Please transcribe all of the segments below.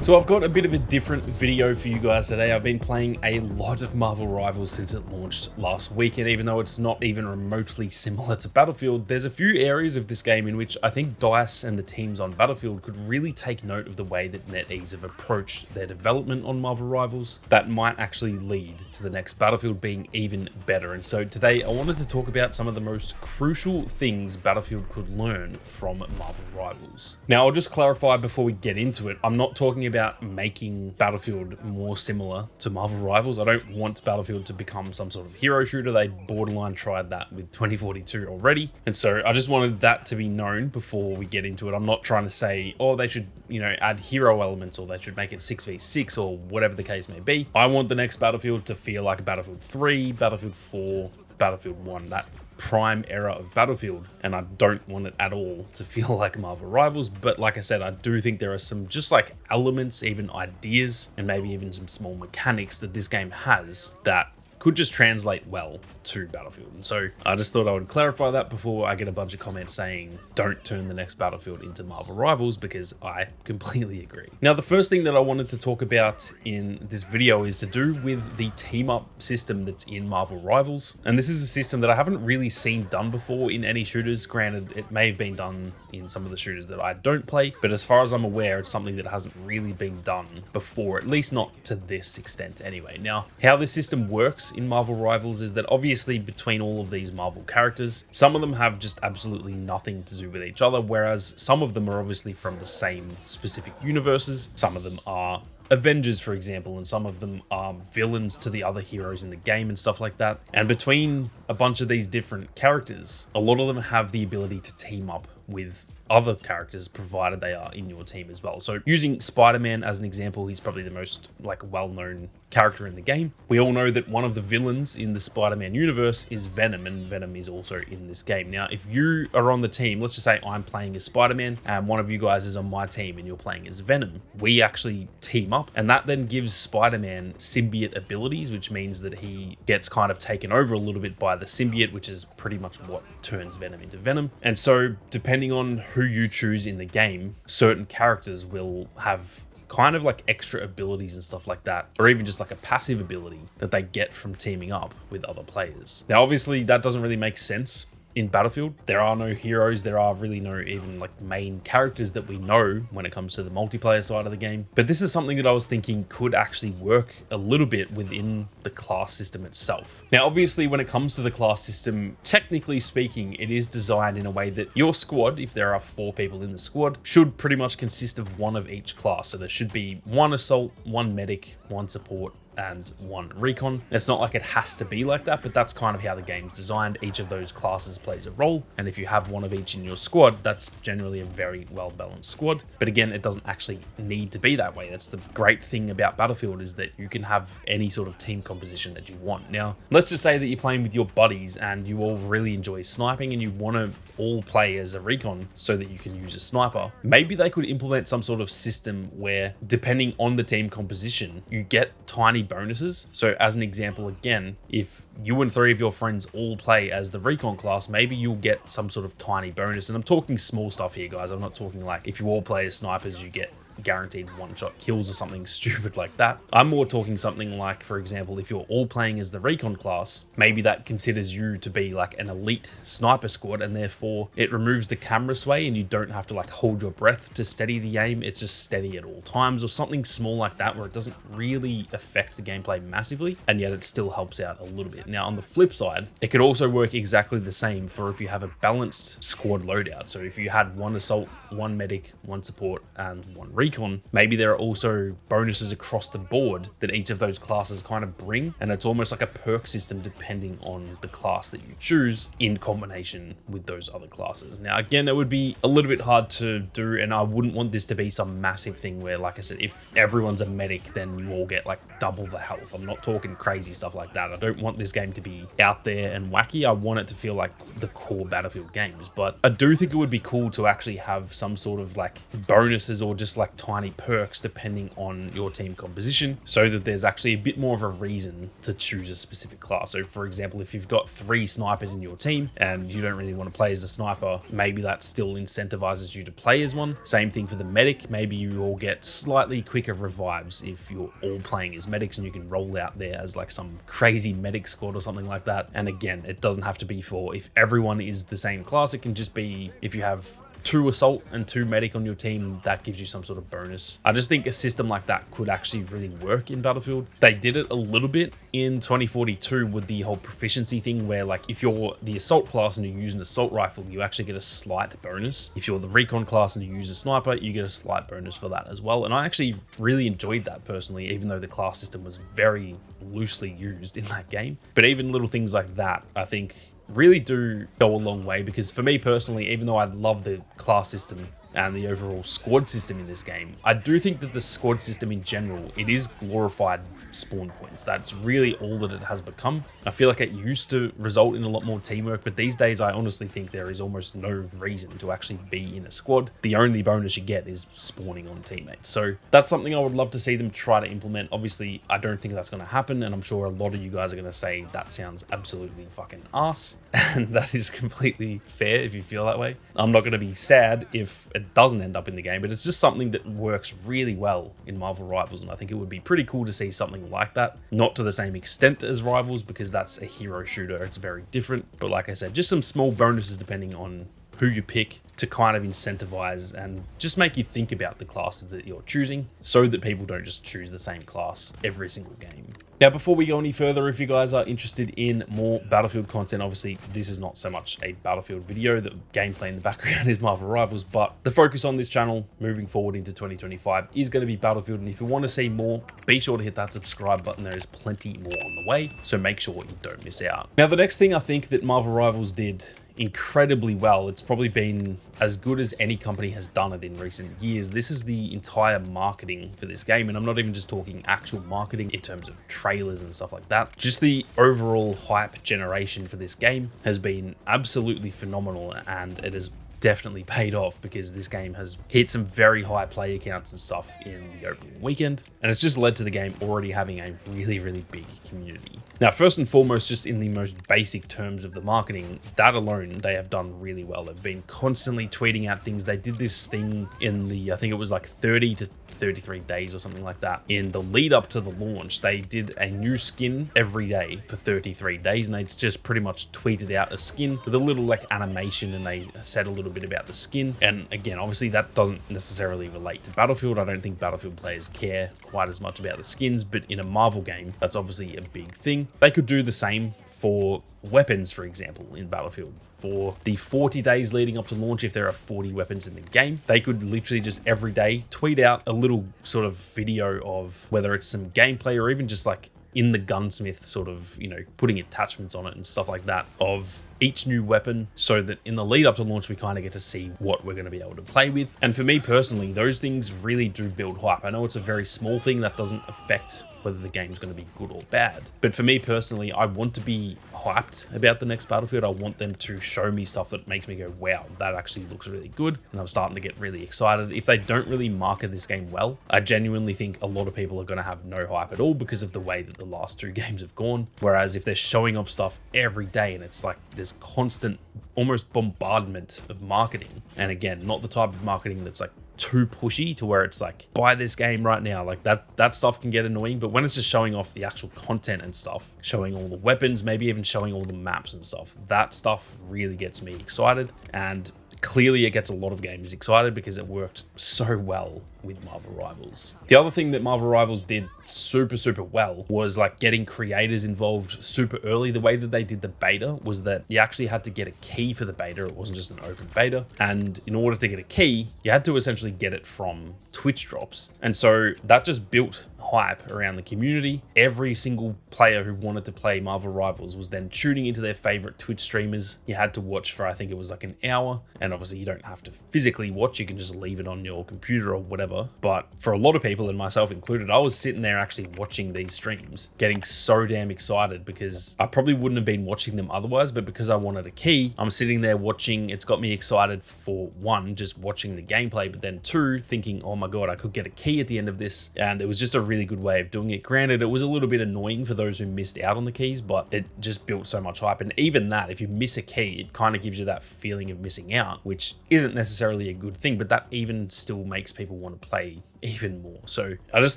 So I've got a bit of a different video for you guys today. I've been playing a lot of Marvel Rivals since it launched last week, and even though it's not even remotely similar to Battlefield, there's a few areas of this game in which I think DICE and the teams on Battlefield could really take note of the way that NetEase have approached their development on Marvel Rivals that might actually lead to the next Battlefield being even better. And so today I wanted to talk about some of the most crucial things Battlefield could learn from Marvel Rivals. Now I'll just clarify before we get into it, I'm not talking about making Battlefield more similar to Marvel Rivals. I don't want Battlefield to become some sort of hero shooter. They borderline tried that with 2042 already. And so I just wanted that to be known before we get into it. I'm not trying to say, oh, they should, add hero elements or they should make it 6v6 or whatever the case may be. I want the next Battlefield to feel like Battlefield 3, Battlefield 4, Battlefield 1, that prime era of Battlefield, and I don't want it at all to feel like Marvel Rivals. But like I said, I do think there are some just like elements, even ideas, and maybe even some small mechanics that this game has that could just translate well to Battlefield. And so I just thought I would clarify that before I get a bunch of comments saying don't turn the next Battlefield into Marvel Rivals, because I completely agree. Now, the first thing that I wanted to talk about in this video is to do with the team up system that's in Marvel Rivals. And this is a system that I haven't really seen done before in any shooters. Granted, it may have been done in some of the shooters that I don't play, but as far as I'm aware, it's something that hasn't really been done before, at least not to this extent anyway. Now, how this system works in Marvel Rivals is that obviously between all of these Marvel characters, some of them have just absolutely nothing to do with each other, whereas some of them are obviously from the same specific universes. Some of them are Avengers, for example, and some of them are villains to the other heroes in the game and stuff like that. And between a bunch of these different characters, a lot of them have the ability to team up with other characters, provided they are in your team as well. So using Spider-Man as an example, he's probably the most well-known character in the game. We all know that one of the villains in the Spider-Man universe is Venom, and Venom is also in this game. Now, if you are on the team, let's just say I'm playing as Spider-Man and one of you guys is on my team and you're playing as Venom, we actually team up, and that then gives Spider-Man symbiote abilities, which means that he gets kind of taken over a little bit by the symbiote, which is pretty much what turns Venom into Venom. And so depending on who you choose in the game, certain characters will have kind of like extra abilities and stuff like that, or even just like a passive ability that they get from teaming up with other players. Now, obviously that doesn't really make sense in Battlefield. There are no heroes, there are really no even like main characters that we know when it comes to the multiplayer side of the game. But this is something that I was thinking could actually work a little bit within the class system itself. Now, obviously when it comes to the class system, technically speaking, it is designed in a way that your squad, if there are 4 people in the squad, should pretty much consist of one of each class. So there should be 1 assault, 1 medic, 1 support, and 1 recon. It's not like it has to be like that, but that's kind of how the game's designed. Each of those classes plays a role, and if you have 1 of each in your squad, that's generally a very well-balanced squad. But again, it doesn't actually need to be that way. That's the great thing about Battlefield, is that you can have any sort of team composition that you want. Now, let's just say that you're playing with your buddies and you all really enjoy sniping and you want to all play as a recon so that you can use a sniper. Maybe they could implement some sort of system where, depending on the team composition, you get tiny bonuses. So as an example, again, if you and 3 of your friends all play as the recon class, maybe you'll get some sort of tiny bonus. And I'm talking small stuff here, guys. I'm not talking like if you all play as snipers, you get guaranteed 1-shot kills or something stupid like that. I'm more talking something like, for example, if you're all playing as the recon class, maybe that considers you to be like an elite sniper squad, and therefore it removes the camera sway and you don't have to like hold your breath to steady the aim. It's just steady at all times, or something small like that, where it doesn't really affect the gameplay massively, and yet it still helps out a little bit. Now, on the flip side, it could also work exactly the same for if you have a balanced squad loadout. So if you had 1 assault, 1 medic, 1 support, and 1 recon, maybe there are also bonuses across the board that each of those classes kind of bring, and it's almost like a perk system depending on the class that you choose in combination with those other classes. Now, again, it would be a little bit hard to do, and I wouldn't want this to be some massive thing where, like I said, if everyone's a medic, then you all get like double the health. I'm not talking crazy stuff like that. I don't want this game to be out there and wacky. I want it to feel like the core Battlefield games, but I do think it would be cool to actually have some sort of like bonuses or just like tiny perks depending on your team composition, so that there's actually a bit more of a reason to choose a specific class. So for example, if you've got 3 snipers in your team and you don't really want to play as a sniper, maybe that still incentivizes you to play as one. Same thing for the medic. Maybe you all get slightly quicker revives if you're all playing as medics and you can roll out there as like some crazy medic squad or something like that. And again, it doesn't have to be for if everyone is the same class. It can just be if you have 2 assault and 2 medic on your team, that gives you some sort of bonus. I just think a system like that could actually really work in Battlefield. They did it a little bit in 2042 with the whole proficiency thing, where like if you're the assault class and you use an assault rifle, you actually get a slight bonus. If you're the recon class and you use a sniper, you get a slight bonus for that as well. And I actually really enjoyed that personally, even though the class system was very loosely used in that game. But even little things like that, I think really do go a long way, because for me personally, even though I love the class system and the overall squad system in this game, I do think that the squad system in general, it is glorified spawn points. That's really all that it has become. I feel like it used to result in a lot more teamwork, but these days I honestly think there is almost no reason to actually be in a squad. The only bonus you get is spawning on teammates. So that's something I would love to see them try to implement. Obviously, I don't think that's going to happen, and I'm sure a lot of you guys are going to say that sounds absolutely fucking ass, and that is completely fair if you feel that way. I'm not going to be sad if it doesn't end up in the game, but it's just something that works really well in Marvel Rivals, and I think it would be pretty cool to see something like that. Not to the same extent as Rivals, because that's a hero shooter, it's very different, but like I said, just some small bonuses depending on who you pick to kind of incentivize and just make you think about the classes that you're choosing, so that people don't just choose the same class every single game. Now, before we go any further, if you guys are interested in more Battlefield content, obviously this is not so much a Battlefield video. The gameplay in the background is Marvel Rivals, but the focus on this channel moving forward into 2025 is going to be Battlefield. And if you want to see more, be sure to hit that subscribe button. There is plenty more on the way, so make sure you don't miss out. Now, the next thing I think that Marvel Rivals did incredibly well, it's probably been as good as any company has done it in recent years. This is the entire marketing for this game, and I'm not even just talking actual marketing in terms of trailers and stuff like that. Just the overall hype generation for this game has been absolutely phenomenal, and it has definitely paid off, because this game has hit some very high player counts and stuff in the opening weekend, and it's just led to the game already having a really big community. Now, first and foremost, just in the most basic terms of the marketing, that alone they have done really well. They've been constantly tweeting out things. They did this thing in the, I think it was like 30 to 33 days or something like that. In the lead up to the launch, they did a new skin every day for 33 days, and they just pretty much tweeted out a skin with a little like animation, and they said a little bit about the skin. And again, obviously that doesn't necessarily relate to Battlefield. I don't think Battlefield players care quite as much about the skins, but in a Marvel game, that's obviously a big thing. They could do the same for weapons, for example, in Battlefield. For the 40 days leading up to launch, if there are 40 weapons in the game, they could literally just every day tweet out a little sort of video of whether it's some gameplay or even just like in the gunsmith sort of, you know, putting attachments on it and stuff like that of each new weapon, so that in the lead up to launch, we kind of get to see what we're going to be able to play with. And for me personally, those things really do build hype. I know it's a very small thing that doesn't affect whether the game's going to be good or bad, but for me personally, I want to be hyped about the next Battlefield. I want them to show me stuff that makes me go, wow, that actually looks really good, and I'm starting to get really excited. If they don't really market this game well, I genuinely think a lot of people are going to have no hype at all, because of the way that the last 2 games have gone. Whereas if they're showing off stuff every day, and it's like there's constant almost bombardment of marketing, and again, not the type of marketing that's like too pushy to where it's like, buy this game right now, like that stuff can get annoying. But when it's just showing off the actual content and stuff, showing all the weapons, maybe even showing all the maps and stuff, that stuff really gets me excited. And clearly it gets a lot of gamers excited, because it worked so well with Marvel Rivals. The other thing that Marvel Rivals did super well was like getting creators involved super early. The way that they did the beta was that you actually had to get a key for the beta. It wasn't just an open beta. And in order to get a key, you had to essentially get it from Twitch drops. And so that just built hype around the community. Every single player who wanted to play Marvel Rivals was then tuning into their favorite Twitch streamers. You had to watch for, I think it was like an hour. And obviously you don't have to physically watch. You can just leave it on your computer or whatever whatever. But for a lot of people, and myself included, I was sitting there actually watching these streams, getting so damn excited because I probably wouldn't have been watching them otherwise, but because I wanted a key, I'm sitting there watching. It's got me excited for one, just watching the gameplay, but then two, thinking, oh my God, I could get a key at the end of this. And it was just a really good way of doing it. Granted, it was a little bit annoying for those who missed out on the keys, but it just built so much hype. And even that, if you miss a key, it kind of gives you that feeling of missing out, which isn't necessarily a good thing, but that even still makes people want to play even more. So I just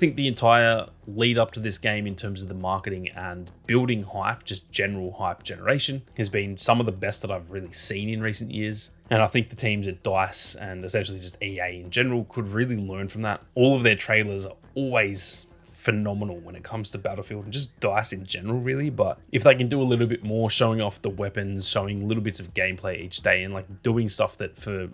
think the entire lead up to this game in terms of the marketing and building hype, just general hype generation, has been some of the best that I've really seen in recent years. And I think the teams at DICE and essentially just EA in general could really learn from that. All of their trailers are always phenomenal when it comes to Battlefield and just DICE in general, really. But if they can do a little bit more, showing off the weapons, showing little bits of gameplay each day, and like doing stuff that for,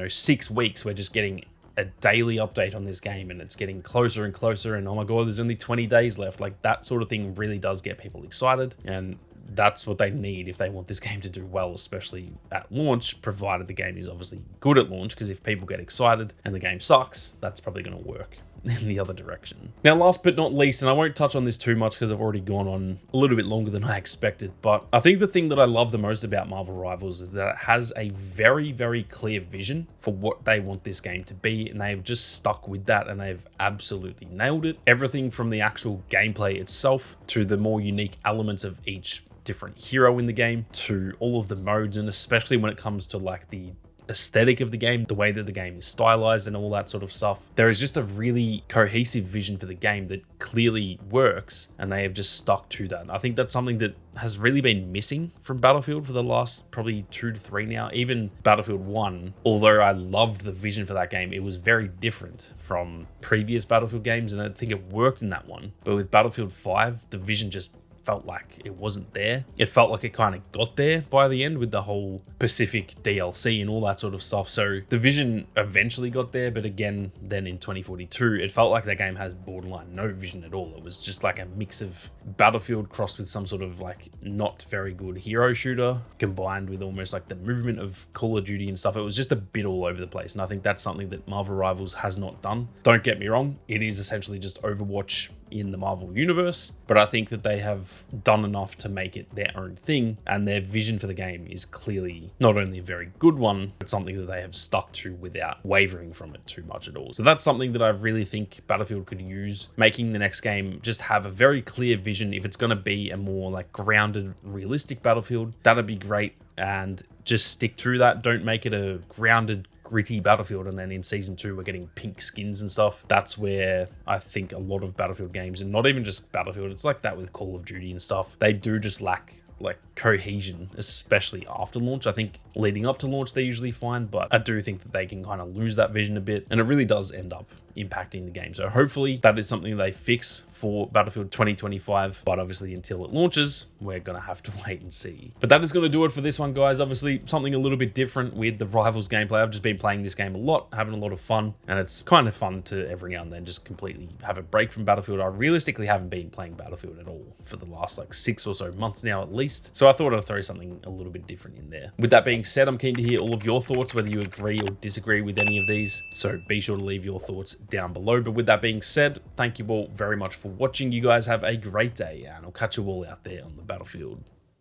6 weeks we're just getting a daily update on this game and it's getting closer and closer, and oh my God, there's only 20 days left. Like, that sort of thing really does get people excited, and that's what they need if they want this game to do well, especially at launch, provided the game is obviously good at launch, because if people get excited and the game sucks, that's probably going to work in the other direction. Now, last but not least, and I won't touch on this too much because I've already gone on a little bit longer than I expected, but I think the thing that I love the most about Marvel Rivals is that it has a very, very clear vision for what they want this game to be, and they've just stuck with that, and they've absolutely nailed it. Everything from the actual gameplay itself to the more unique elements of each different hero in the game to all of the modes, and especially when it comes to like the aesthetic of the game, the way that the game is stylized and all that sort of stuff. There is just a really cohesive vision for the game that clearly works, and they have just stuck to that. I think that's something that has really been missing from Battlefield for the last probably 2 to 3 now. Even Battlefield 1, although I loved the vision for that game, it was very different from previous Battlefield games, and I think it worked in that one. But with Battlefield 5, the vision just felt like it wasn't there. It felt like it kind of got there by the end with the whole Pacific DLC and all that sort of stuff. So the vision eventually got there, but again, then in 2042, it felt like that game has borderline no vision at all. It was just like a mix of Battlefield crossed with some sort of like not very good hero shooter combined with almost like the movement of Call of Duty and stuff. It was just a bit all over the place, and I think that's something that Marvel Rivals has not done. Don't get me wrong, it is essentially just Overwatch in the Marvel universe, but I think that they have done enough to make it their own thing, and their vision for the game is clearly not only a very good one, but something that they have stuck to without wavering from it too much at all. So that's something that I really think Battlefield could use, making the next game just have a very clear vision. If it's going to be a more like grounded, realistic Battlefield, that'd be great, and just stick to that. Don't make it a grounded, gritty Battlefield and then in season 2 we're getting pink skins and stuff. That's where I think a lot of Battlefield games, and not even just Battlefield, it's like that with Call of Duty and stuff, they do just lack like cohesion, especially after launch. I think leading up to launch they're usually fine, but I do think that they can kind of lose that vision a bit, and it really does end up impacting the game. So hopefully that is something they fix for Battlefield 2025, but obviously until it launches we're gonna have to wait and see. But that is going to do it for this one, guys. Obviously something a little bit different with the Rivals gameplay. I've just been playing this game a lot, having a lot of fun, and it's kind of fun to every now and then just completely have a break from Battlefield. I realistically haven't been playing Battlefield at all for the last like 6 or so months now at least, so I thought I'd throw something a little bit different in there. With that being said, I'm keen to hear all of your thoughts, whether you agree or disagree with any of these, so be sure to leave your thoughts down below. But with that being said, thank you all very much for watching. You guys have a great day, and I'll catch you all out there on the battlefield.